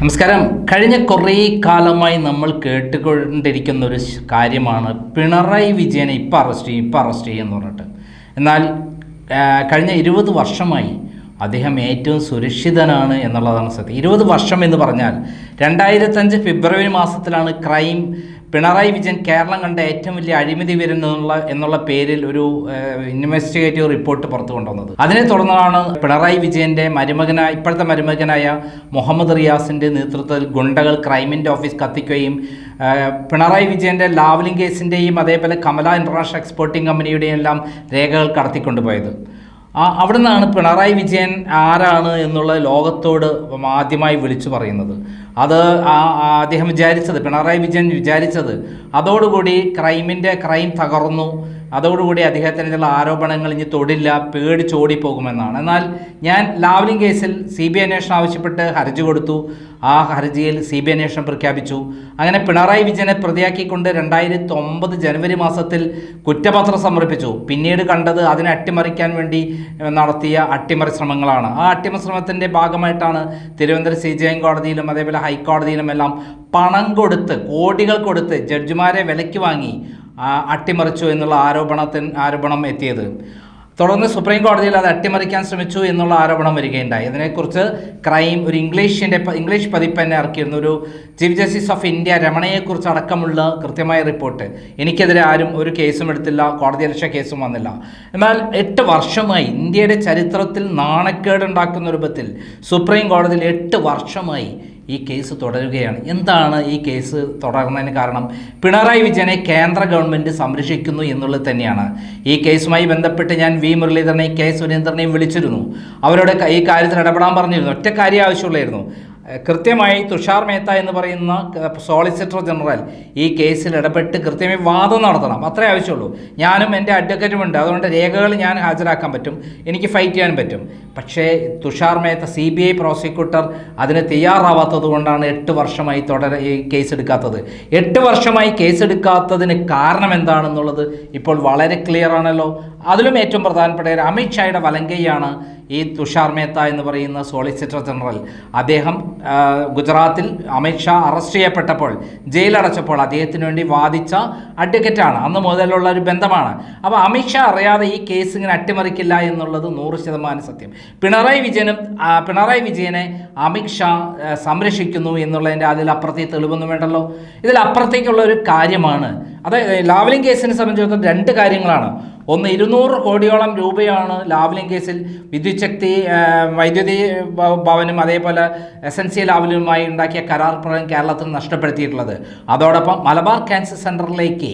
നമസ്കാരം. കഴിഞ്ഞ കുറേ കാലമായി നമ്മൾ കേട്ടുകൊണ്ടിരിക്കുന്ന ഒരു കാര്യമാണ് പിണറായി വിജയനെ ഇപ്പം അറസ്റ്റ് ചെയ്യും എന്ന് പറഞ്ഞിട്ട്. എന്നാൽ കഴിഞ്ഞ 20 വർഷമായി അദ്ദേഹം ഏറ്റവും സുരക്ഷിതനാണ് എന്നുള്ളതാണ് സത്യം. 20 വർഷം എന്ന് പറഞ്ഞാൽ 2005 ഫെബ്രുവരി മാസത്തിലാണ് പിണറായി വിജയൻ കേരളം കണ്ട ഏറ്റവും വലിയ അഴിമതി എന്നുള്ള പേരിൽ ഒരു ഇൻവെസ്റ്റിഗേറ്റീവ് റിപ്പോർട്ട് പുറത്തു കൊണ്ടുവന്നത്. അതിനെ തുടർന്നാണ് പിണറായി വിജയൻ്റെ ഇപ്പോഴത്തെ മരുമകനായ മുഹമ്മദ് റിയാസിൻ്റെ നേതൃത്വത്തിൽ ഗുണ്ടകൾ ക്രൈമിൻ്റെ ഓഫീസ് കത്തിക്കുകയും പിണറായി വിജയൻ്റെ ലാവ്ലിംഗ് കേസിൻ്റെയും അതേപോലെ കമല ഇൻ്റർനാഷണൽ എക്സ്പോർട്ടിംഗ് കമ്പനിയുടെയും എല്ലാം രേഖകൾ കടത്തിക്കൊണ്ടുപോയത്. അവിടെ നിന്നാണ് പിണറായി വിജയൻ ആരാണ് എന്നുള്ള ലോകത്തോട് ആദ്യമായി വിളിച്ചു പറയുന്നത്. അത് പിണറായി വിജയൻ വിചാരിച്ചത് അതോടുകൂടി ക്രൈം തകർന്നു, അതോടുകൂടി അദ്ദേഹത്തിനുള്ള ആരോപണങ്ങൾ ഇനി തൊടില്ല, പേടിച്ചോടിപ്പോകുമെന്നാണ്. എന്നാൽ ഞാൻ ലാവ്ലിംഗ് കേസിൽ CBI അന്വേഷണം ആവശ്യപ്പെട്ട് ഹർജി കൊടുത്തു. ആ ഹർജിയിൽ CBI അന്വേഷണം പ്രഖ്യാപിച്ചു. അങ്ങനെ പിണറായി വിജയനെ പ്രതിയാക്കിക്കൊണ്ട് 2009 ജനുവരി മാസത്തിൽ കുറ്റപത്രം സമർപ്പിച്ചു. പിന്നീട് കണ്ടത് അതിനെ അട്ടിമറിക്കാൻ വേണ്ടി നടത്തിയ അട്ടിമറി ശ്രമങ്ങളാണ്. ആ അട്ടിമറി ശ്രമത്തിൻ്റെ ഭാഗമായിട്ടാണ് തിരുവനന്തപുരം CJI കോടതിയിലും അതേപോലെ ഹൈക്കോടതിയിലും എല്ലാം പണം കൊടുത്ത്, കോടികൾ കൊടുത്ത് ജഡ്ജിമാരെ വിലയ്ക്ക് വാങ്ങി അട്ടിമറിച്ചു എന്നുള്ള ആരോപണം എത്തിയത്. തുടർന്ന് സുപ്രീം കോടതിയിൽ അത് അട്ടിമറിക്കാൻ ശ്രമിച്ചു എന്നുള്ള ആരോപണം വരികയുണ്ടായി. ഇതിനെക്കുറിച്ച് ഒരു ഇംഗ്ലീഷ് പതിപ്പ് തന്നെ ഇറക്കിയിരുന്നു. ഒരു ചീഫ് ജസ്റ്റിസ് ഓഫ് ഇന്ത്യ രമണയെക്കുറിച്ച് അടക്കമുള്ള കൃത്യമായ റിപ്പോർട്ട്. എനിക്കെതിരെ ആരും ഒരു കേസും എടുത്തില്ല, കോടതിയലക്ഷ്യ കേസും വന്നില്ല. എന്നാൽ 8 വർഷമായി ഇന്ത്യയുടെ ചരിത്രത്തിൽ നാണക്കേടുണ്ടാക്കുന്ന രൂപത്തിൽ സുപ്രീം കോടതിയിൽ 8 വർഷമായി ഈ കേസ് തുടരുകയാണ്. എന്താണ് ഈ കേസ് തുടർന്നതിന് കാരണം? പിണറായി വിജയനെ കേന്ദ്ര ഗവൺമെൻറ് സംരക്ഷിക്കുന്നു എന്നുള്ളത് തന്നെയാണ്. ഈ കേസുമായി ബന്ധപ്പെട്ട് ഞാൻ മുരളീധരനെയും സുരേന്ദ്രനെയും വിളിച്ചിരുന്നു. അവരോട് ഈ കാര്യത്തിൽ ഇടപെടാൻ പറഞ്ഞിരുന്നു. ഒറ്റ കാര്യം ആവശ്യമുള്ളായിരുന്നു. കൃത്യമായി തുഷാർ മേത്ത എന്ന് പറയുന്ന സോളിസിറ്റർ ജനറൽ ഈ കേസിൽ ഇടപെട്ട് കൃത്യമായി വാദം നടത്തണം. അത്രേ ആവശ്യമുള്ളൂ. ഞാനും എൻ്റെ അഡ്വക്കേറ്റുമുണ്ട്, അതുകൊണ്ട് രേഖകൾ ഞാൻ ഹാജരാക്കാൻ പറ്റും, എനിക്ക് ഫൈറ്റ് ചെയ്യാൻ പറ്റും. പക്ഷേ തുഷാർ മേത്ത CBI പ്രോസിക്യൂട്ടർ അതിന് തയ്യാറാവാത്തത് കൊണ്ടാണ് 8 വർഷമായി ഈ കേസ് എടുക്കാത്തത്. 8 വർഷമായി കേസ് എടുക്കാത്തതിന് കാരണം എന്താണെന്നുള്ളത് ഇപ്പോൾ വളരെ ക്ലിയർ ആണല്ലോ. അതിലും ഏറ്റവും പ്രധാനപ്പെട്ട അമിത്ഷായുടെ വലങ്കയാണ് ഈ തുഷാർ മേത്ത എന്ന് പറയുന്ന സോളിസിറ്റർ ജനറൽ. അദ്ദേഹം ഗുജറാത്തിൽ അമിത്ഷാ അറസ്റ്റ് ചെയ്യപ്പെട്ടപ്പോൾ, ജയിലടച്ചപ്പോൾ അദ്ദേഹത്തിന് വേണ്ടി വാദിച്ച അഡ്വക്കേറ്റാണ്. അന്ന് മുതലുള്ള ഒരു ബന്ധമാണ്. അപ്പോൾ അമിത്ഷാ അറിയാതെ ഈ കേസ് ഇങ്ങനെ അട്ടിമറിക്കില്ല എന്നുള്ളത് 100% സത്യം. പിണറായി വിജയനെ അമിത്ഷാ സംരക്ഷിക്കുന്നു എന്നുള്ളതിൻ്റെ അതിലപ്പുറത്തേക്ക് തെളിവൊന്നും വേണ്ടല്ലോ. ഇതിലപ്പുറത്തേക്കുള്ള ഒരു കാര്യമാണ്. അതായത് ലാവ്ലിംഗ് കേസിനെ സംബന്ധിച്ചിടത്തോളം 2 കാര്യങ്ങളാണ്. ഒന്ന്, 200 കോടിയോളം രൂപയാണ് ലാവ്ലിംഗ് കേസിൽ വൈദ്യുതി ഭവനും അതേപോലെ SNC ലാവ്ലിനുമായി ഉണ്ടാക്കിയ കരാർ പ്രകാരം കേരളത്തിൽ നഷ്ടപ്പെടുത്തിയിട്ടുള്ളത്. അതോടൊപ്പം മലബാർ ക്യാൻസർ സെൻ്ററിലേക്ക്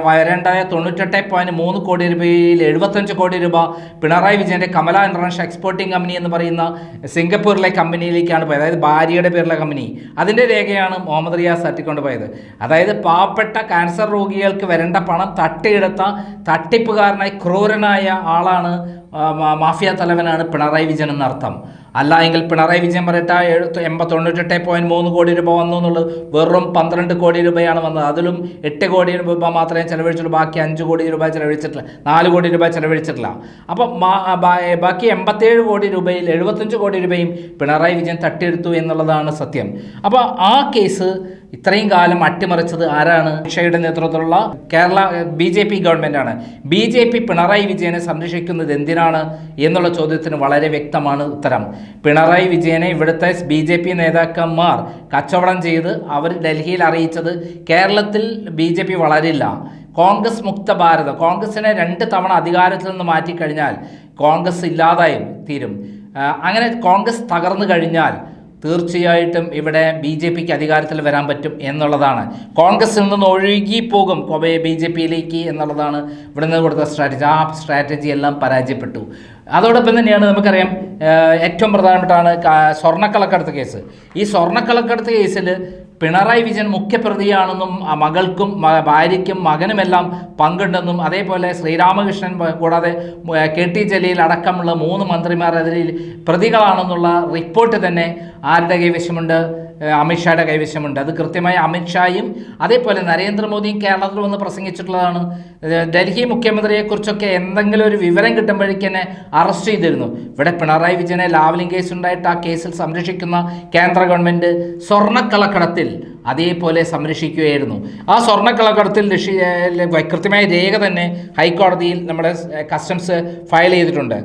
വരേണ്ട 98.3 കോടി രൂപയിൽ 75 കോടി രൂപ പിണറായി വിജയൻ്റെ കമല ഇൻ്റർനാഷണൽ എക്സ്പോർട്ടിംഗ് കമ്പനി എന്ന് പറയുന്ന സിംഗപ്പൂരിലെ കമ്പനിയിലേക്കാണ് പോയത്. അതായത് ഭാര്യയുടെ പേരിലെ കമ്പനി. അതിൻ്റെ രേഖയാണ് മുഹമ്മദ് റിയാസ് തട്ടിക്കൊണ്ടുപോയത്. അതായത് പാവപ്പെട്ട ക്യാൻസർ രോഗികൾക്ക് വരേണ്ട പണം തട്ടിയെടുത്ത തട്ടിപ്പുകാരനായി ക്രൂരനായ ആളാണ്, മാഫിയ തലവനാണ് പിണറായി വിജയൻ എന്നർത്ഥം. അല്ല എങ്കിൽ പിണറായി വിജയൻ പറയട്ടെ 98.3 കോടി രൂപ വന്നു എന്നുള്ളത് വെറും 12 കോടി രൂപയാണ് വന്നത്. അതിലും 8 കോടി രൂപ മാത്രമേ ചെലവഴിച്ചുള്ളൂ. ബാക്കി 5 കോടി രൂപ ചെലവഴിച്ചിട്ടില്ല, 4 കോടി രൂപ ചെലവഴിച്ചിട്ടില്ല. അപ്പം ബാക്കി 87 കോടി രൂപയിൽ 75 കോടി രൂപയും പിണറായി വിജയൻ തട്ടിയെടുത്തു എന്നുള്ളതാണ് സത്യം. അപ്പോൾ ആ കേസ് ഇത്രയും കാലം അട്ടിമറിച്ചത് ആരാണ്? അമിത്ഷായുടെ നേതൃത്വത്തിലുള്ള കേരള BJP ഗവൺമെൻറ്റാണ്. BJP പിണറായി വിജയനെ സംരക്ഷിക്കുന്നത് എന്തിനാണ് എന്നുള്ള ചോദ്യത്തിന് വളരെ വ്യക്തമാണ് ഉത്തരം. പിണറായി വിജയനെ ഇവിടുത്തെ BJP നേതാക്കന്മാർ കച്ചവടം ചെയ്ത് അവർ ഡൽഹിയിൽ അറിയിച്ചത് കേരളത്തിൽ BJP വളരില്ല, കോൺഗ്രസ് മുക്ത ഭാരതം, കോൺഗ്രസിനെ 2 തവണ അധികാരത്തിൽ നിന്ന് മാറ്റിക്കഴിഞ്ഞാൽ കോൺഗ്രസ് ഇല്ലാതായും തീരും. അങ്ങനെ കോൺഗ്രസ് തകർന്നു കഴിഞ്ഞാൽ തീർച്ചയായിട്ടും ഇവിടെ BJPക്ക് അധികാരത്തിൽ വരാൻ പറ്റും എന്നുള്ളതാണ്. കോൺഗ്രസിൽ നിന്ന് ഒഴുകിപ്പോകും BJPയിലേക്ക് എന്നുള്ളതാണ് ഇവിടെ നിന്ന് കൊടുത്ത സ്ട്രാറ്റജി. ആ സ്ട്രാറ്റജി എല്ലാം പരാജയപ്പെട്ടു. അതോടൊപ്പം തന്നെയാണ് നമുക്കറിയാം ഏറ്റവും പ്രധാനപ്പെട്ടാണ് സ്വർണ്ണക്കള്ളക്കടത്ത് കേസ്. ഈ സ്വർണ്ണക്കള്ളക്കടത്ത് കേസിൽ പിണറായി വിജയൻ മുഖ്യപ്രതിയാണെന്നും മകൾക്കും ഭാര്യയ്ക്കും മകനുമെല്ലാം പങ്കുണ്ടെന്നും അതേപോലെ ശ്രീരാമകൃഷ്ണൻ കൂടാതെ KT ജലീൽ അടക്കമുള്ള 3 മന്ത്രിമാർ അതിൽ പ്രതികളാണെന്നുള്ള റിപ്പോർട്ട് തന്നെ ആരുടെ കൈവശമുണ്ട്? അമിത്ഷായുടെ കൈവശമുണ്ട്. അത് കൃത്യമായി അമിത്ഷായും അതേപോലെ നരേന്ദ്രമോദിയും കേരളത്തിൽ വന്ന് പ്രസംഗിച്ചിട്ടുള്ളതാണ്. ഡൽഹി മുഖ്യമന്ത്രിയെക്കുറിച്ചൊക്കെ എന്തെങ്കിലും ഒരു വിവരം കിട്ടുമ്പോഴേക്ക് തന്നെ അറസ്റ്റ് ചെയ്തിരുന്നു. ഇവിടെ പിണറായി വിജയനെ ലാവ്ലിൻ കേസ് ഉണ്ടായിട്ട് ആ കേസിൽ സംരക്ഷിക്കുന്ന കേന്ദ്ര ഗവൺമെൻറ് സ്വർണ്ണക്കള്ളക്കടത്തിൽ അതേപോലെ സംരക്ഷിക്കുകയായിരുന്നു. ആ സ്വർണ്ണക്കള്ളക്കടത്തിൽ കൃത്യമായ രേഖ തന്നെ ഹൈക്കോടതിയിൽ നമ്മുടെ കസ്റ്റംസ് ഫയൽ ചെയ്തിട്ടുണ്ട്.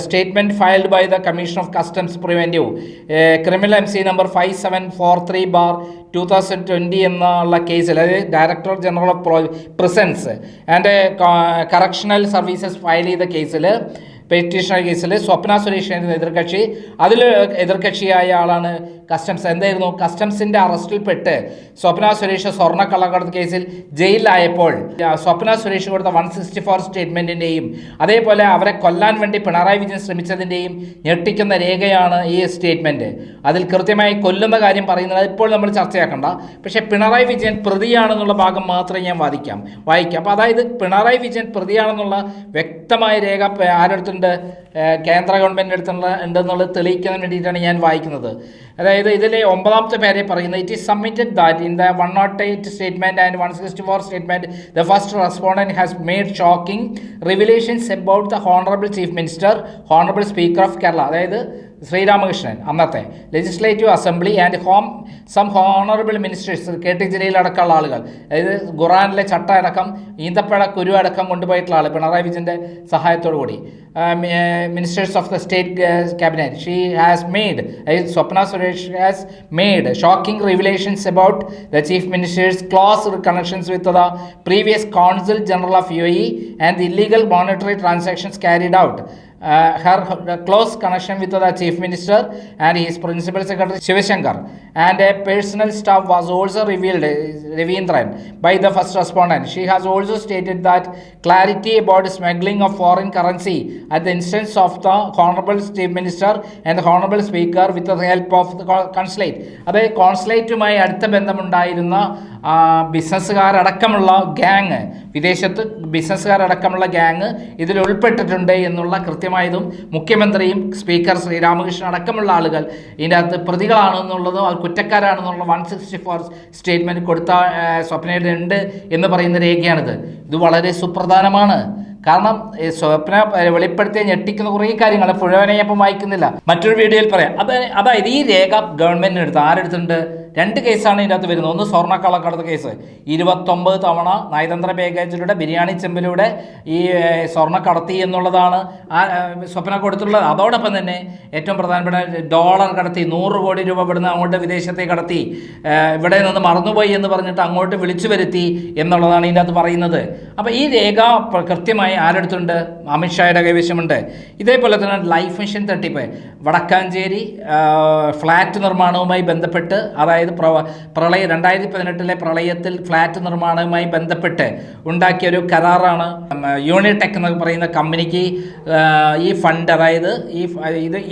Statement filed by the commission of customs preventive criminal MC number 5743/2020 എന്നുള്ള കേസിൽ, അതായത് director general of prisons and correctional services file ചെയ്ത കേസിൽ, പെറ്റീഷണർ കേസിൽ സ്വപ്ന സുരേഷിൻ്റെ എതിർകക്ഷി, അതിൽ എതിർകക്ഷിയായ ആളാണ് കസ്റ്റംസ്. എന്തായിരുന്നു? കസ്റ്റംസിൻ്റെ അറസ്റ്റിൽപ്പെട്ട് സ്വപ്ന സുരേഷ് സ്വർണ്ണക്കള്ളക്കടത്ത് കേസിൽ ജയിലിലായപ്പോൾ സ്വപ്ന സുരേഷ് കൊടുത്ത 164 സ്റ്റേറ്റ്മെൻറ്റിൻ്റെയും അതേപോലെ അവരെ കൊല്ലാൻ വേണ്ടി പിണറായി വിജയൻ ശ്രമിച്ചതിൻ്റെയും ഞെട്ടിക്കുന്ന രേഖയാണ് ഈ സ്റ്റേറ്റ്മെൻറ്റ്. അതിൽ കൃത്യമായി കൊല്ലുന്ന കാര്യം പറയുന്നത് ഇപ്പോൾ നമ്മൾ ചർച്ചയാക്കണ്ട. പക്ഷേ പിണറായി വിജയൻ പ്രതിയാണെന്നുള്ള ഭാഗം മാത്രമേ ഞാൻ വായിക്കാം. അപ്പോൾ അതായത് പിണറായി വിജയൻ പ്രതിയാണെന്നുള്ള വ്യക്തമായ രേഖ ആരെടുത്തുണ്ട്? കേന്ദ്ര ഗവൺമെൻറ് ഉണ്ടെന്നുള്ളത് തെളിയിക്കാൻ വേണ്ടിയിട്ടാണ് ഞാൻ വായിക്കുന്നത്. അതായത് ഇതിലെ 9ാമത്തെ പേരെ പറയുന്നത്, it is submitted that in the 108 statement and 164 statement the first respondent has made shocking revelations about the honourable chief minister, honourable speaker of Kerala, അതായത് ശ്രീരാമകൃഷ്ണൻ, അന്നത്തെ legislative assembly and some honourable ministers, KT Jaleel അടക്കമുള്ള ആളുകൾ, അതായത് ഖുറാനിലെ ചട്ട അടക്കം ഈന്തപ്പഴ കുരു അടക്കം കൊണ്ടുപോയിട്ടുള്ള ആൾ പിണറായി വിജയൻ്റെ സഹായത്തോടു കൂടി, ministers of the state cabinet, she has made, Swapna Suresh has made shocking revelations about the chief ministers close connections with the previous consul general of UAE and the illegal monetary transactions carried out. Her close connection with the Chief Minister and his Principal Secretary Shivashankar and a personal staff was also revealed, Ravindran, by the first respondent. She has also stated that clarity about smuggling of foreign currency at the instance of the Honorable Chief Minister and the Honorable Speaker with the help of the consulate. അതായത് കോൺസുലേറ്റുമായി അടുത്ത ബന്ധമുണ്ടായിരുന്ന ബിസിനസ്സുകാരടക്കമുള്ള gang, വിദേശത്ത് ബിസിനസ്സുകാരടക്കമുള്ള gang ഇതിൽ ഉൾപ്പെട്ടിട്ടുണ്ട് എന്നുള്ള കൃത്യമായതും മുഖ്യമന്ത്രിയും speaker Sreeramakrishnan അടക്കമുള്ള ആളുകൾ ഇതിൻ്റെ അകത്ത് പ്രതികളാണെന്നുള്ളതും അത് കുറ്റക്കാരാണെന്നുള്ള 164 സ്റ്റേറ്റ്മെൻറ്റ് കൊടുത്ത സ്വപ്നയുടെ ഉണ്ട് എന്ന് പറയുന്ന രേഖയാണിത്. ഇത് വളരെ സുപ്രധാനമാണ്. കാരണം സ്വപ്ന വെളിപ്പെടുത്തിയ ഞെട്ടിക്കുന്ന കുറേ കാര്യങ്ങൾ മുഴുവനെ ഞാൻ ഇപ്പം വായിക്കുന്നില്ല, മറ്റൊരു വീഡിയോയിൽ പറയാം. അതായത് ഈ രേഖ ഗവൺമെൻറ്റിനെടുത്ത് ആരെടുത്തിട്ടുണ്ട്? 2 കേസാണ് ഇതിൻ്റെ അകത്ത് വരുന്നത്. ഒന്ന് സ്വർണ്ണക്കള്ളക്കടത്ത് കേസ്, 29 തവണ നയതന്ത്ര പാക്കേജിലൂടെ ബിരിയാണി ചെമ്പിലൂടെ ഈ സ്വർണ്ണ കടത്തി എന്നുള്ളതാണ് സ്വപ്ന കൊടുത്തിട്ടുള്ളത്. അതോടൊപ്പം തന്നെ ഏറ്റവും പ്രധാനപ്പെട്ട ഡോളർ കടത്തി, 100 കോടി രൂപ ഇവിടുന്ന് അങ്ങോട്ട് വിദേശത്തേക്ക് കടത്തി, ഇവിടെ നിന്ന് മറന്നുപോയി എന്ന് പറഞ്ഞിട്ട് അങ്ങോട്ട് വിളിച്ചു വരുത്തി എന്നുള്ളതാണ് ഇതിൻ്റെ അകത്ത് പറയുന്നത്. അപ്പോൾ ഈ രേഖ കൃത്യമായി ആരെടുത്തുണ്ട്? അമിത്ഷായുടെ കൈവശമുണ്ട്. ഇതേപോലെ തന്നെ ലൈഫ് മിഷൻ തട്ടിപ്പ്, വടക്കാഞ്ചേരി ഫ്ലാറ്റ് നിർമ്മാണവുമായി ബന്ധപ്പെട്ട്, അതായത് പ്രളയം 2018 പ്രളയത്തിൽ ഫ്ലാറ്റ് നിർമ്മാണവുമായി ബന്ധപ്പെട്ട് ഉണ്ടാക്കിയൊരു കരാറാണ് യൂണിടെക് എന്ന് പറയുന്ന കമ്പനിക്ക് ഈ ഫണ്ട്, അതായത്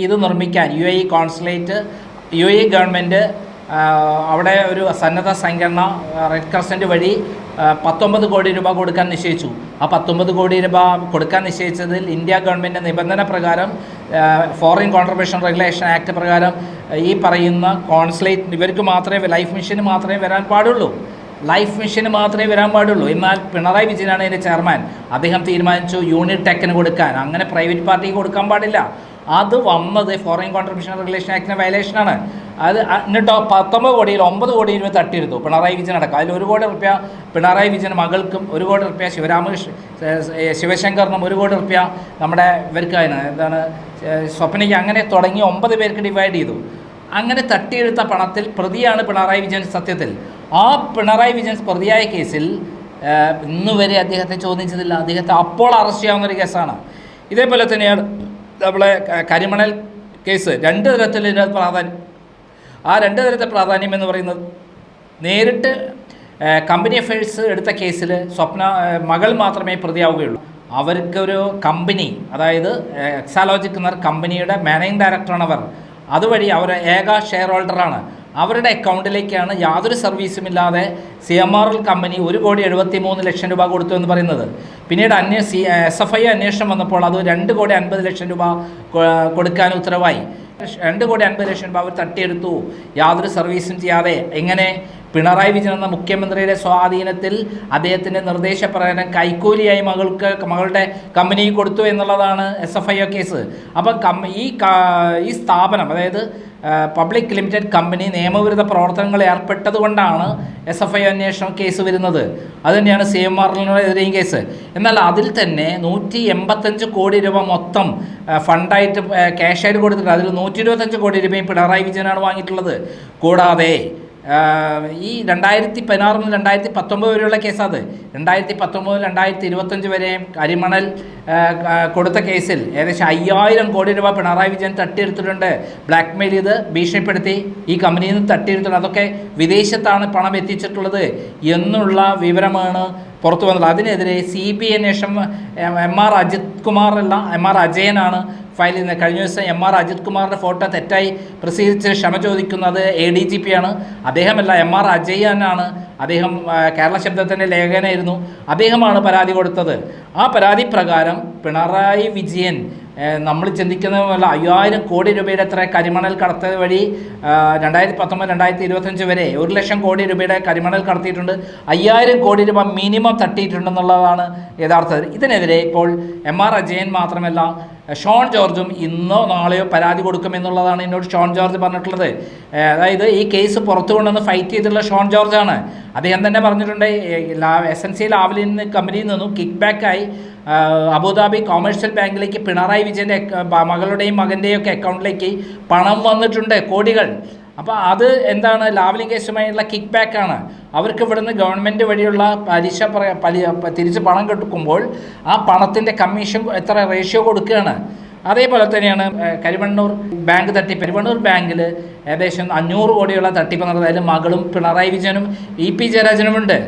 ഇത് നിർമ്മിക്കാൻ UAE കോൺസുലേറ്റ്, UAE ഗവൺമെൻറ് അവിടെ ഒരു സന്നദ്ധ സംഘടന റെഡ് ക്രസൻറ്റ് വഴി 19 കോടി രൂപ കൊടുക്കാൻ നിശ്ചയിച്ചു. ആ 19 കോടി രൂപ കൊടുക്കാൻ നിശ്ചയിച്ചതിൽ ഇന്ത്യ ഗവൺമെൻറ് നിബന്ധന പ്രകാരം, ഫോറിൻ കോൺട്രിബ്യൂഷൻ റെഗുലേഷൻ ആക്ട് പ്രകാരം ഈ പറയുന്ന കോൺസുലേറ്റ് ഇവർക്ക് മാത്രമേ, ലൈഫ് മിഷന് മാത്രമേ വരാൻ പാടുള്ളൂ. എന്നാൽ പിണറായി വിജയനാണ് അതിൻ്റെ ചെയർമാൻ. അദ്ദേഹം തീരുമാനിച്ചു യൂണിടെക്കിന് കൊടുക്കാൻ, അങ്ങനെ പ്രൈവറ്റ് പാർട്ടിക്ക് കൊടുക്കാൻ പാടില്ല. അത് വന്നത് ഫോറിൻ കോൺട്രിബ്യൂഷൻ റെഗുലേഷൻ ആക്ടിൻ്റെ വയലേഷനാണ്. അത് എന്നിട്ടോ 19 കോടിയിൽ 9 കോടി രൂപ തട്ടിയെടുത്തു പിണറായി വിജയൻ അടക്കം. അതിൽ 1 കോടി റുപ്യ പിണറായി വിജയൻ മകൾക്കും, 1 കോടി റുപ്യ ശിവശങ്കറിനും, 1 കോടി റുപ്യ നമ്മുടെ ഇവർക്കാണ് എന്താണ് സ്വപ്നയ്ക്ക്, അങ്ങനെ തുടങ്ങി 9 പേർക്ക് ഡിവൈഡ് ചെയ്തു. അങ്ങനെ തട്ടിയെടുത്ത പണത്തിൽ പ്രതിയാണ് പിണറായി വിജയൻ. സത്യത്തിൽ ആ പിണറായി വിജയൻ പ്രതിയായ കേസിൽ ഇന്നുവരെ അദ്ദേഹത്തെ ചോദ്യം ചെയ്തില്ല. അദ്ദേഹത്തെ അപ്പോൾ അറസ്റ്റ് ചെയ്യാവുന്നൊരു കേസാണ്. ഇതേപോലെ തന്നെയാണ് നമ്മളെ കരിമണൽ കേസ്. 2 തരത്തിൽ ഇതിനകത്ത് പ്രാധാന്യം. ആ 2 തരത്തെ പ്രാധാന്യം എന്ന് പറയുന്നത്, നേരിട്ട് കമ്പനി അഫയേഴ്സ് എടുത്ത കേസിൽ മകൾ മാത്രമേ പ്രതിയാവുകയുള്ളൂ. അവർക്കൊരു കമ്പനി, അതായത് എക്സാലോജിക് എന്ന കമ്പനിയുടെ മാനേജിംഗ് ഡയറക്ടറാണ് അവർ. അതുവഴി അവർ ഏക ഷെയർ ഹോൾഡറാണ്. ആ അവരുടെ അക്കൗണ്ടിലേക്കാണ് യാതൊരു സർവീസുമില്ലാതെ CMRL കമ്പനി 1,73,00,000 രൂപ കൊടുത്തു എന്ന് പറയുന്നത്. പിന്നീട് SFI അന്വേഷണം വന്നപ്പോൾ അത് 2,50,00,000 രൂപ കൊടുക്കാൻ ഉത്തരവായി. 2,50,00,000 രൂപ അവർ തട്ടിയെടുത്തു യാതൊരു സർവീസും ചെയ്യാതെ. എങ്ങനെ? പിണറായി വിജയൻ എന്ന മുഖ്യമന്ത്രിയുടെ സ്വാധീനത്തിൽ അദ്ദേഹത്തിൻ്റെ നിർദ്ദേശപ്രകാരം കൈക്കൂലിയായി മകളുടെ കമ്പനി കൊടുത്തു എന്നുള്ളതാണ് SFI കേസ്. അപ്പം ഈ സ്ഥാപനം, അതായത് പബ്ലിക് ലിമിറ്റഡ് കമ്പനി നിയമവിരുദ്ധ പ്രവർത്തനങ്ങളിൽ ഏർപ്പെട്ടതുകൊണ്ടാണ് SFI അന്വേഷണം കേസ് വരുന്നത്. അതുതന്നെയാണ് CMRLനെതിരെയും കേസ്. എന്നാൽ അതിൽ തന്നെ 185 കോടി രൂപ മൊത്തം ഫണ്ടായിട്ട് ക്യാഷായിട്ട് കൊടുത്തിട്ടുണ്ട്. അതിൽ 125 കോടി രൂപയും പിണറായി വിജയനാണ് വാങ്ങിയിട്ടുള്ളത്. കൂടാതെ ഈ 2016 മുതൽ 2019 വരെയുള്ള കേസാത്. 2019 മുതൽ 2025 വരെ കരിമണൽ കൊടുത്ത കേസിൽ ഏകദേശം 5,000 കോടി രൂപ പിണറായി വിജയൻ തട്ടിയെടുത്തിട്ടുണ്ട്. ബ്ലാക്ക് മെയിൽ ചെയ്ത് ഭീഷണിപ്പെടുത്തി ഈ കമ്പനിയിൽ നിന്ന് തട്ടിയെടുത്തിട്ടുണ്ട്. അതൊക്കെ വിദേശത്താണ് പണം എത്തിച്ചിട്ടുള്ളത് എന്നുള്ള വിവരമാണ് പുറത്തു വന്നത്. അതിനെതിരെ CBI അന്വേഷണം MR അജിത് കുമാറല്ല, MR അജയനാണ് ഫയൽ ചെയ്യുന്നത്. കഴിഞ്ഞ ദിവസം MR അജിത് കുമാറിൻ്റെ ഫോട്ടോ തെറ്റായി പ്രസിദ്ധീകരിച്ച് ക്ഷമ ചോദിക്കുന്നത് ADGP ആണ്. അദ്ദേഹമല്ല, MR അജയനാണ്. അദ്ദേഹം കേരള ശബ്ദത്തിൻ്റെ ലേഖകനായിരുന്നു. അദ്ദേഹമാണ് പരാതി കൊടുത്തത്. ആ പരാതി പ്രകാരം പിണറായി വിജയൻ നമ്മൾ ചിന്തിക്കുന്ന പോലെ 5,000 കോടി രൂപയുടെ അത്ര കരിമണൽ കടത്തത് വഴി 2019-2025 വരെ 1,00,000 കോടി രൂപയുടെ കരിമണൽ കടത്തിയിട്ടുണ്ട്. 5,000 കോടി രൂപ മിനിമം തട്ടിയിട്ടുണ്ടെന്നുള്ളതാണ് യഥാർത്ഥത്തിൽ. ഇതിനെതിരെ ഇപ്പോൾ MR അജയൻ മാത്രമല്ല, ഷോൺ ജോർജും ഇന്നോ നാളെയോ പരാതി കൊടുക്കുമെന്നുള്ളതാണ് എന്നോട് ഷോൺ ജോർജ് പറഞ്ഞിട്ടുള്ളത്. അതായത് ഈ കേസ് പുറത്തു കൊണ്ടുവന്ന് ഫൈറ്റ് ചെയ്തിട്ടുള്ള ഷോൺ ജോർജാണ്. അദ്ദേഹം തന്നെ പറഞ്ഞിട്ടുണ്ട്, SNC ലാവ്ലിൻ കമ്പനിയിൽ നിന്നും കിക്ക് ബാക്കായി അബുദാബി കൊമേഴ്ഷ്യൽ ബാങ്കിലേക്ക് പിണറായി വിജയൻ്റെ മകളുടെയും മകൻ്റെയും ഒക്കെ അക്കൗണ്ടിലേക്ക് പണം വന്നിട്ടുണ്ട്, കോടികൾ. അപ്പോൾ അത് എന്താണ്? ലാവ്ലിൻ കേസുമായുള്ള കിക്ക് ബാക്കാണ്. അവർക്ക് ഇവിടുന്ന് ഗവൺമെൻറ് വഴിയുള്ള പലിശ തിരിച്ച് പണം കൊടുക്കുമ്പോൾ ആ പണത്തിൻ്റെ കമ്മീഷൻ എത്ര റേഷ്യോ കൊടുക്കുകയാണ്. അതേപോലെ തന്നെയാണ് കരിമണ്ണൂർ ബാങ്ക് തട്ടിപ്പ്. കരിമണ്ണൂർ ബാങ്കിൽ ഏകദേശം 500 കോടിയുള്ള തട്ടിപ്പ് നടന്നതായാലും മകളും പിണറായി വിജയനും EP ജയരാജനുമുണ്ട്.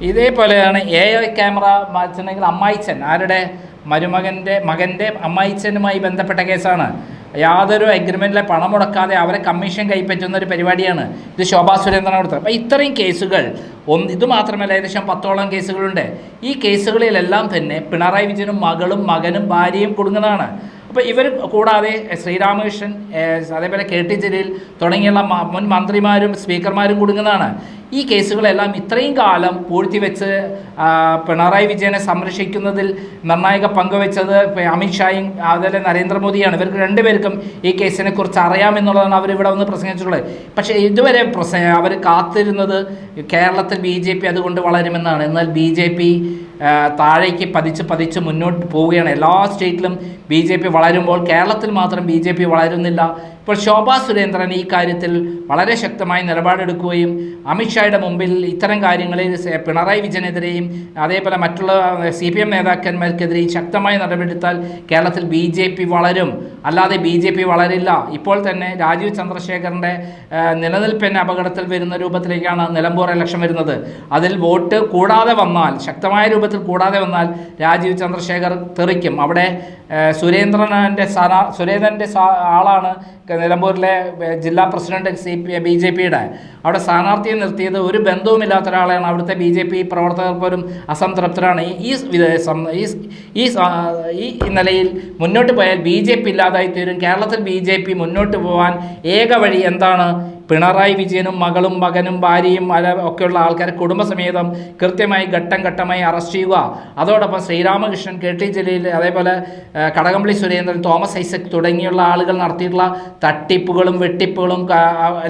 ഇതേപോലെയാണ് AI ക്യാമറ വെച്ചിട്ടുണ്ടെങ്കിൽ അമ്മായിച്ചൻ, ആരുടെ? മകൻ്റെ അമ്മായിച്ചനുമായി ബന്ധപ്പെട്ട കേസാണ്. യാതൊരു അഗ്രിമെൻറ്റിലെ പണം മുടക്കാതെ അവരെ കമ്മീഷൻ കൈപ്പറ്റുന്ന ഒരു പരിപാടിയാണ് ഇത്. ശോഭാ സുരേന്ദ്രൻ കൊടുത്തത്. അപ്പോൾ ഇത്രയും കേസുകൾ ഇത് മാത്രമല്ല, ഏകദേശം 10ഓളം കേസുകളുണ്ട്. ഈ കേസുകളിലെല്ലാം തന്നെ പിണറായി വിജയനും മകളും മകനും ഭാര്യയും കുടുങ്ങുന്നതാണ്. അപ്പോൾ ഇവർ കൂടാതെ ശ്രീരാമകൃഷ്ണൻ, അതേപോലെ KT ജലീൽ തുടങ്ങിയുള്ള മുൻ മന്ത്രിമാരും സ്പീക്കർമാരും കുടുങ്ങുന്നതാണ്. ഈ കേസുകളെല്ലാം ഇത്രയും കാലം പൂഴ്ത്തിവെച്ച് പിണറായി വിജയനെ സംരക്ഷിക്കുന്നതിൽ നിർണായക പങ്കുവെച്ചത് അമിത്ഷായും അതുപോലെ നരേന്ദ്രമോദിയാണ്. ഇവർക്ക് രണ്ടുപേർക്കും ഈ കേസിനെ കുറിച്ച് അറിയാമെന്നുള്ളതാണ് അവരിവിടെ വന്ന് പ്രസംഗിച്ചിട്ടുള്ളത്. പക്ഷേ ഇതുവരെ അവർ കാത്തിരുന്നത് കേരളത്തിൽ BJP അതുകൊണ്ട് വളരുമെന്നാണ്. എന്നാൽ BJP താഴേക്ക് പതിച്ച് മുന്നോട്ട് പോവുകയാണ്. എല്ലാ സ്റ്റേറ്റിലും BJP വളരുമ്പോൾ കേരളത്തിൽ മാത്രം BJP വളരുന്നില്ല. ഇപ്പോൾ ശോഭാ സുരേന്ദ്രൻ ഈ കാര്യത്തിൽ വളരെ ശക്തമായി നിലപാടെടുക്കുകയും അമിത്ഷായുടെ മുമ്പിൽ ഇത്തരം കാര്യങ്ങളിൽ പിണറായി വിജയനെതിരെയും അതേപോലെ മറ്റുള്ള CPM നേതാക്കന്മാർക്കെതിരെയും ശക്തമായ നടപടിയെടുത്താൽ കേരളത്തിൽ BJP വളരും, അല്ലാതെ BJP വളരില്ല. ഇപ്പോൾ തന്നെ രാജീവ് ചന്ദ്രശേഖറിൻ്റെ നിലനിൽപ്പിന് അപകടത്തിൽ വരുന്ന രൂപത്തിലേക്കാണ് നിലമ്പൂർ ഇലക്ഷൻ വരുന്നത്. അതിൽ വോട്ട് കൂടാതെ വന്നാൽ, ശക്തമായ രൂപത്തിൽ കൂടാതെ വന്നാൽ രാജീവ് ചന്ദ്രശേഖർ തെറിക്കും. അവിടെ സുരേന്ദ്രൻ്റെ ആളാണ് നിലമ്പൂരിലെ ജില്ലാ പ്രസിഡന്റ് BJPയുടെ. അവിടെ സ്ഥാനാർത്ഥിയെ നിർത്തിയത് ഒരു ബന്ധവുമില്ലാത്ത ഒരാളെയാണ്. അവിടുത്തെ BJP പ്രവർത്തകർ പോലും അസംതൃപ്തരാണ്. ഈ നിലയിൽ മുന്നോട്ട് പോയാൽ BJP ഇല്ലാതായി തീരും. കേരളത്തിൽ BJP മുന്നോട്ട് പോകാൻ ഏക വഴി എന്താണ്? പിണറായി വിജയനും മകളും മകനും ഭാര്യയും ഒക്കെയുള്ള ആൾക്കാരെ കുടുംബസമേതം കൃത്യമായി ഘട്ടം ഘട്ടമായി അറസ്റ്റ് ചെയ്യുക. അതോടൊപ്പം ശ്രീരാമകൃഷ്ണൻ, KT ജലീൽ, അതേപോലെ കടകംപള്ളി സുരേന്ദ്രൻ, തോമസ് ഐസക് തുടങ്ങിയുള്ള ആളുകൾ നടത്തിയിട്ടുള്ള തട്ടിപ്പുകളും വെട്ടിപ്പുകളും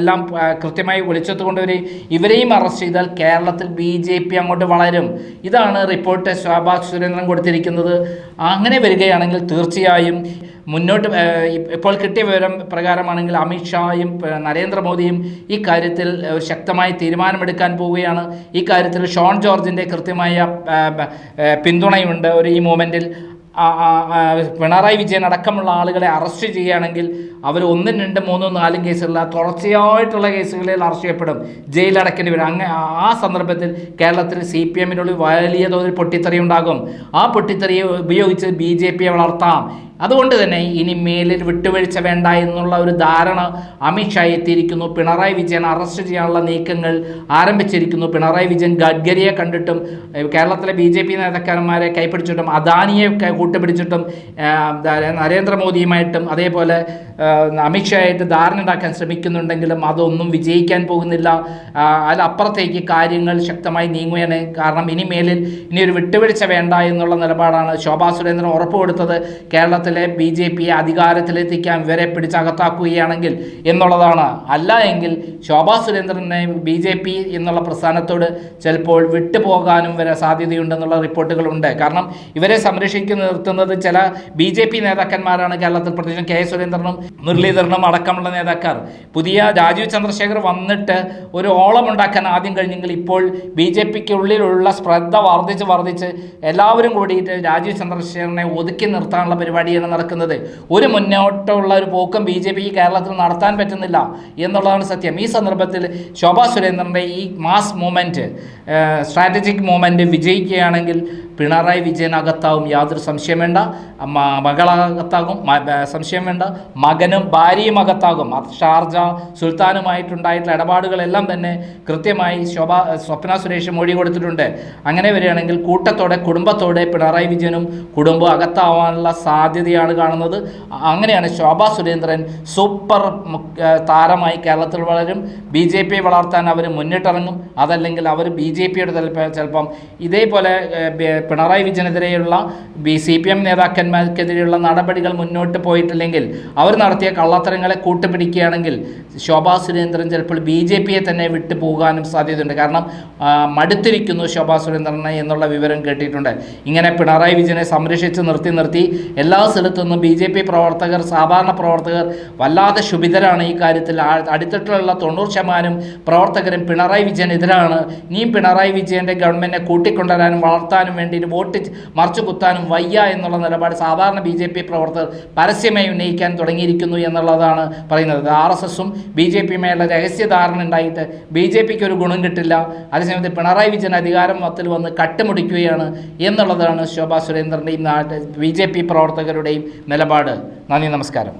എല്ലാം കൃത്യമായി വിളിച്ചെത്തു കൊണ്ടുവരികയും ഇവരെയും അറസ്റ്റ് ചെയ്താൽ കേരളത്തിൽ BJP അങ്ങോട്ട് വളരും. ഇതാണ് റിപ്പോർട്ട് ശോഭാ സുരേന്ദ്രൻ കൊടുത്തിരിക്കുന്നത്. അങ്ങനെ വരികയാണെങ്കിൽ തീർച്ചയായും മുന്നോട്ട് ഇപ്പോൾ കിട്ടിയ വിവരം പ്രകാരമാണെങ്കിൽ അമിത്ഷായും നരേന്ദ്രമോദിയും ഈ കാര്യത്തിൽ ഒരു ശക്തമായ തീരുമാനമെടുക്കാൻ പോവുകയാണ്. ഈ കാര്യത്തിൽ ഷോൺ ജോർജിൻ്റെ കൃത്യമായ പിന്തുണയുണ്ട്. ഈ മൂമെൻറ്റിൽ പിണറായി വിജയൻ അടക്കമുള്ള ആളുകളെ അറസ്റ്റ് ചെയ്യുകയാണെങ്കിൽ അവർ 1, 2, 3, 4 കേസുകളിൽ തുടർച്ചയായിട്ടുള്ള കേസുകളിൽ അറസ്റ്റ് ചെയ്യപ്പെടും, ജയിലടക്കേണ്ടി വരും. ആ സന്ദർഭത്തിൽ കേരളത്തിൽ CPMനുള്ളിൽ വലിയ തോതിൽ പൊട്ടിത്തെറി ഉണ്ടാകും. ആ പൊട്ടിത്തെറിയെ ഉപയോഗിച്ച് BJPയെ വളർത്താം. അതുകൊണ്ട് തന്നെ ഇനി മേലിൽ വിട്ടുവീഴ്ച വേണ്ട എന്നുള്ള ഒരു ധാരണ അമിത്ഷാ എത്തിയിരിക്കുന്നു. പിണറായി വിജയൻ അറസ്റ്റ് ചെയ്യാനുള്ള നീക്കങ്ങൾ ആരംഭിച്ചിരിക്കുന്നു. പിണറായി വിജയൻ ഗഡ്കരിയെ കണ്ടിട്ടും കേരളത്തിലെ BJP നേതാക്കന്മാരെ കൈപ്പിടിച്ചിട്ടും അദാനിയെ കൂട്ടുപിടിച്ചിട്ടും നരേന്ദ്രമോദിയുമായിട്ടും അതേപോലെ അമിത്ഷായായിട്ട് ധാരണ ഉണ്ടാക്കാൻ ശ്രമിക്കുന്നുണ്ടെങ്കിലും അതൊന്നും വിജയിക്കാൻ പോകുന്നില്ല. അതിലപ്പുറത്തേക്ക് കാര്യങ്ങൾ ശക്തമായി നീങ്ങുകയാണ്. കാരണം ഇനിമേലിൽ ഇനിയൊരു വിട്ടുവീഴ്ച വേണ്ട എന്നുള്ള നിലപാടാണ് ശോഭാ സുരേന്ദ്രൻ ഉറപ്പ് കൊടുത്തത്. കേരളത്തിലെ BJPയെ അധികാരത്തിലെത്തിക്കാൻ ഇവരെ പിടിച്ചകത്താക്കുകയാണെങ്കിൽ എന്നുള്ളതാണ്. അല്ല എങ്കിൽ ശോഭാ സുരേന്ദ്രനെ BJP എന്നുള്ള പ്രസ്ഥാനത്തോട് ചിലപ്പോൾ വിട്ടുപോകാനും വരെ സാധ്യതയുണ്ടെന്നുള്ള റിപ്പോർട്ടുകളുണ്ട്. കാരണം ഇവരെ സംരക്ഷിക്കുന്ന നിർത്തുന്നത് ചില BJP നേതാക്കന്മാരാണ്. കേരളത്തിൽ പ്രത്യേകിച്ചും K സുരേന്ദ്രനും മുരളീധരനും അടക്കമുള്ള നേതാക്കാർ. പുതിയ രാജീവ് ചന്ദ്രശേഖർ വന്നിട്ട് ഒരു ഓളം ഉണ്ടാക്കാൻ ആദ്യം കഴിഞ്ഞെങ്കിൽ ഇപ്പോൾ BJPക്കുള്ളിലുള്ള ശ്രദ്ധ വർദ്ധിച്ച് എല്ലാവരും കൂടിയിട്ട് രാജീവ് ചന്ദ്രശേഖരനെ ഒതുക്കി നിർത്താനുള്ള പരിപാടിയാണ് നടക്കുന്നത്. ഒരു മുന്നോട്ടുള്ള ഒരു പോക്കും BJPക്ക് കേരളത്തിൽ നടത്താൻ പറ്റുന്നില്ല എന്നുള്ളതാണ് സത്യം. ഈ സന്ദർഭത്തിൽ ശോഭാ സുരേന്ദ്രൻ്റെ ഈ മാസ് മൂവ്മെൻറ്റ്, സ്ട്രാറ്റജിക് മൂവ്മെൻറ്റ് വിജയിക്കുകയാണെങ്കിൽ പിണറായി വിജയൻ അകത്താവും, യാതൊരു സംശയം വേണ്ട. മകളകത്താകും, സംശയം വേണ്ട. മകനും ഭാര്യയും അകത്താകും. ഷാർജ സുൽത്താനുമായിട്ടുണ്ടായിട്ടുള്ള ഇടപാടുകളെല്ലാം തന്നെ കൃത്യമായി സ്വപ്ന സുരേഷ് മൊഴി കൊടുത്തിട്ടുണ്ട്. അങ്ങനെ വരികയാണെങ്കിൽ കൂട്ടത്തോടെ കുടുംബത്തോടെ പിണറായി വിജയനും കുടുംബം അകത്താവാനുള്ള സാധ്യതയാണ് കാണുന്നത്. അങ്ങനെയാണ് ശോഭാ സുരേന്ദ്രൻ സൂപ്പർ താരമായി കേരളത്തിൽ വളരും. BJPയെ വളർത്താൻ അവർ മുന്നിട്ടിറങ്ങും. അതല്ലെങ്കിൽ അവർ BJPയുടെ ചിലപ്പം ഇതേപോലെ പിണറായി വിജയനെതിരെയുള്ള CPM നേതാക്കന്മാർക്കെതിരെയുള്ള നടപടികൾ മുന്നോട്ട് പോയിട്ടില്ലെങ്കിൽ അവർ നടത്തിയ കള്ളത്തരങ്ങളെ കൂട്ടുപിടിക്കുകയാണെങ്കിൽ ശോഭാ സുരേന്ദ്രൻ ചിലപ്പോൾ BJPയെ തന്നെ വിട്ടു പോകാനും സാധ്യതയുണ്ട്. കാരണം മടുത്തിരിക്കുന്നു ശോഭാ സുരേന്ദ്രനെ എന്നുള്ള വിവരം കേട്ടിട്ടുണ്ട്. ഇങ്ങനെ പിണറായി വിജയനെ സംരക്ഷിച്ച് നിർത്തി എല്ലാ സ്ഥലത്തുനിന്നും BJP പ്രവർത്തകർ, സാധാരണ പ്രവർത്തകർ വല്ലാതെ ക്ഷുഭിതരാണ് ഈ കാര്യത്തിൽ. അടുത്തിട്ടുള്ള 90% പ്രവർത്തകരും പിണറായി വിജയനെതിരാണ്. ഇനിയും പിണറായി വിജയൻ്റെ ഗവൺമെൻറ്റിനെ കൂട്ടിക്കൊണ്ടുവരാനും വളർത്താനും വേണ്ടി വോട്ട് മറിച്ചു കുത്താനും വയ്യ എന്നുള്ള നിലപാട് സാധാരണ BJP പ്രവർത്തകർ പരസ്യമായി ഉന്നയിക്കാൻ തുടങ്ങിയിരിക്കുന്നു എന്നുള്ളതാണ് പറയുന്നത്. RSSും BJPയുമായുള്ള രഹസ്യധാരണ ഉണ്ടായിട്ട് BJPക്ക് ഒരു ഗുണം കിട്ടില്ല. അതേസമയത്ത് പിണറായി വിജയൻ അധികാരത്തിൽ വന്ന് കട്ടുമുടിക്കുകയാണ് എന്നുള്ളതാണ് ശോഭാ സുരേന്ദ്രൻ്റെയും BJP പ്രവർത്തകരുടെയും നിലപാട്. നന്ദി, നമസ്കാരം.